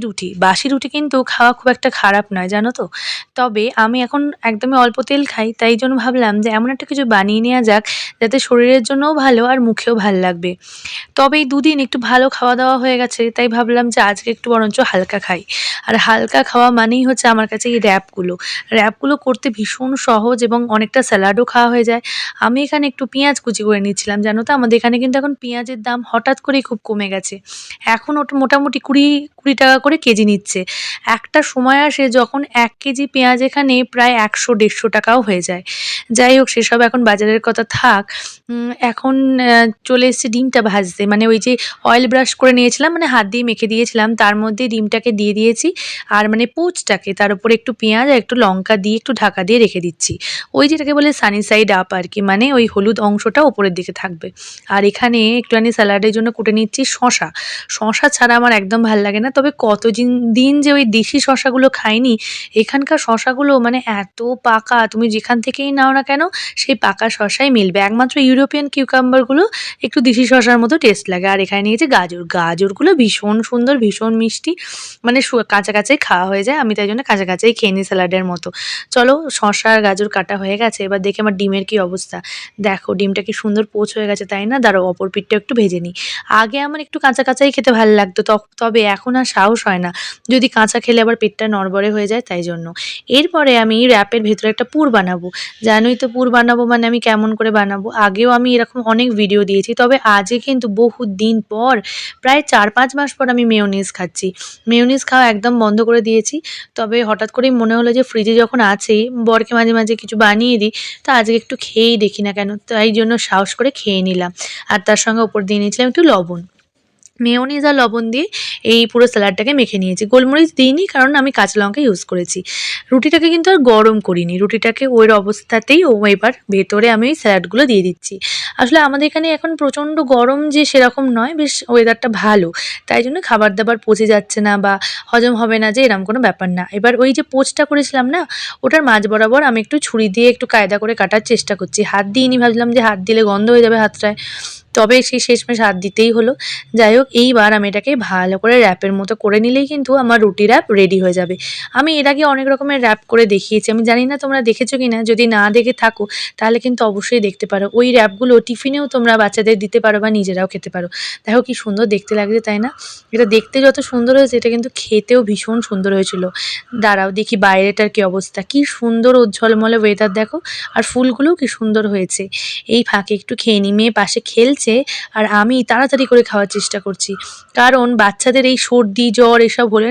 রুটি। বাসি রুটি কিন্তু খাওয়া খুব একটা খারাপ নয়, জানো তো? তবে আমি এখন একদমই অল্প তেল খাই। তাই জন্য ভাবলাম যে এমন একটা কিছু বানিয়ে নেয়া যাক, যাতে শরীরের জন্যও ভালো আর মুখেও ভাল লাগবে। তবে এই দুদিন একটু ভালো খাওয়া-দাওয়া হয়ে গেছে, তাই ভাবলাম যে আজকে একটু বরঞ্চ হালকা খাই। আর হালকা খাওয়া মানেই হচ্ছে আমার কাছে এই র‍্যাপগুলো। র‍্যাপগুলো করতে ভীষণ সহজ এবং অনেকটা স্যালাডও খাওয়া হয়ে যায়। আমি এখানে একটু পেঁয়াজ কুচি করে নিচ্ছিলাম, জানো তো? আমাদের এখানে কিন্তু এখন পেঁয়াজের দাম হঠাৎ করেই খুব কমে গেছে। এখন ওটা মোটামুটি কুড়ি টাকা করে কেজি নিচ্ছে। একটা সময় আসে যখন ১ কেজি পেঁয়াজ এখানে প্রায় ১০০-১৫০ টাকাও হয়ে যায়। যাই হোক, সেসব এখন বাজারের কথা থাক। এখন চলে এসেছি ডিমটা ভাজতে। মানে ওই যে অয়েল ব্রাশ করে নিয়েছিলাম, মানে হাত দিয়ে মেখে দিয়েছিলাম, তার মধ্যে ডিমটাকে দিয়ে দিয়েছি। আর মানে পোচটাকে তার উপরে একটু পেঁয়াজ আর একটু লঙ্কা দিয়ে একটু ঢাকা দিয়ে রেখে দিচ্ছি। ওই যেটাকে বলে সানি সাইড আপ আরকি, মানে ওই হলুদ অংশটা উপরের দিকে থাকবে। আর এখানে একটুখানি স্যালাডের জন্য কুটে নিচ্ছি শসা। শসা ছাড়া আমার একদম ভাল লাগে না। তবে দিন যে ওই দেশি শসাগুলো খাইনি, এখানকার শসাগুলো মানে এত পাকা, তুমি যেখান থেকেই নাও না কেন সেই পাকা শসাই মিলবে। একমাত্র ইউরোপিয়ান কিউকাম্বারগুলো একটু দেশি শসার মতো টেস্ট লাগে। আর এখানে নিয়েছি গাজর। গাজরগুলো ভীষণ সুন্দর, ভীষণ মিষ্টি। মানে কাঁচা কাঁচাই খাওয়া হয়ে যায়। আমি তাই জন্য কাঁচা কাঁচাই খেয়ে নিই স্যালাডের মতো। চলো, শসা আর গাজর কাটা হয়ে গেছে। এবার দেখি আমার ডিমের কি অবস্থা। দেখো ডিমটা কি সুন্দর পোচ হয়ে গেছে, তাই না? দাঁড়াও অপর পিঠটাও একটু ভেজে নিই। আগে আমার একটু কাঁচা কাঁচাই খেতে ভাল লাগতো। তবে এখন আর সাহস হয় না। যদি কাঁচা খেলে আবার পেটটা নড়বড়ে হয়ে যায়, তাই জন্য। এরপরে আমি র‍্যাপের ভেতরে একটা পুর বানাবো। জানোই তো পুর বানাবো মানে আমি কেমন করে বানাবো। আগেও আমি এরকম অনেক ভিডিও দিয়েছি। তবে আজকে কিন্তু বহুদিন পর, প্রায় ৪-৫ মাস পর আমি মেয়োনিজ খাচ্ছি। মেয়োনিজ খাওয়া একদম বন্ধ করে দিয়েছি। তবে হঠাৎ করেই মনে হলো যে ফ্রিজে যখন আছেই, বরকে মাঝে মাঝে কিছু বানিয়ে দিই, তো আজকে একটু খেয়েই দেখি না কেন। তাই জন্য সাহস করে খেয়ে নিলাম। আর তার সঙ্গে ওপর দিয়ে নিয়েছিলাম একটু লবণ। মেয়োনিজ আর লবণ দিয়ে এই পুরো স্যালাডটাকে মেখে নিয়েছি। গোলমরিচ দিইনি, কারণ আমি কাঁচা লঙ্কা ইউজ করেছি। রুটিটাকে কিন্তু আর গরম করিনি। রুটিটাকে ওর অবস্থাতেই এবার ভেতরে আমি ওই স্যালাডগুলো দিয়ে দিচ্ছি। আসলে আমাদের এখানে এখন প্রচণ্ড গরম, যে সেরকম নয়, বেশ ওয়েদারটা ভালো। তাই জন্য খাবার-দাবার পচে যাচ্ছে না বা হজম হবে না, যে এরকম কোনো ব্যাপার না। এবার ওই যে পোচটা করেছিলাম না, ওটার মাঝ বরাবর আমি একটু ছুরি দিয়ে একটু কায়দা করে কাটার চেষ্টা করছি। হাত দিইনি, ভাবলাম যে হাত দিলে গন্ধ হয়ে যাবে হাতটায়। তবে সেই শেষমেশ হাত দিতেই হলো। যাই হোক, এইবার আমি এটাকে ভালো করে র‍্যাপের মতো করে নিলেই কিন্তু আমার রুটি র‍্যাপ রেডি হয়ে যাবে। আমি এর আগে অনেক রকমের র‍্যাপ করে দেখিয়েছি। আমি জানি না তোমরা দেখেছো কিনা? যদি না দেখে থাকো তাহলে কিন্তু অবশ্যই দেখতে পারো। ওই র‍্যাপগুলো টিফিনেও তোমরা বাচ্চাদের দিতে পারো বা নিজেরাও খেতে পারো। দেখো কি সুন্দর দেখতে লাগছে, তাই না? এটা দেখতে যত সুন্দর হয়েছে, এটা কিন্তু খেতেও ভীষণ সুন্দর হয়েছিল। দাঁড়াও দেখি বাইরেটার কি অবস্থা। কি সুন্দর ঝলমলে ওয়েদার দেখো। আর ফুলগুলোও কি সুন্দর হয়েছে। এই ফাঁকে একটু খেয়ে নিই। মেয়ে পাশে খেলছে আর আমি তাড়াতাড়ি করে খাওয়ার চেষ্টা করছি। কারণ বাচ্চাদের এই সর্দি, জ্বর এসব হলে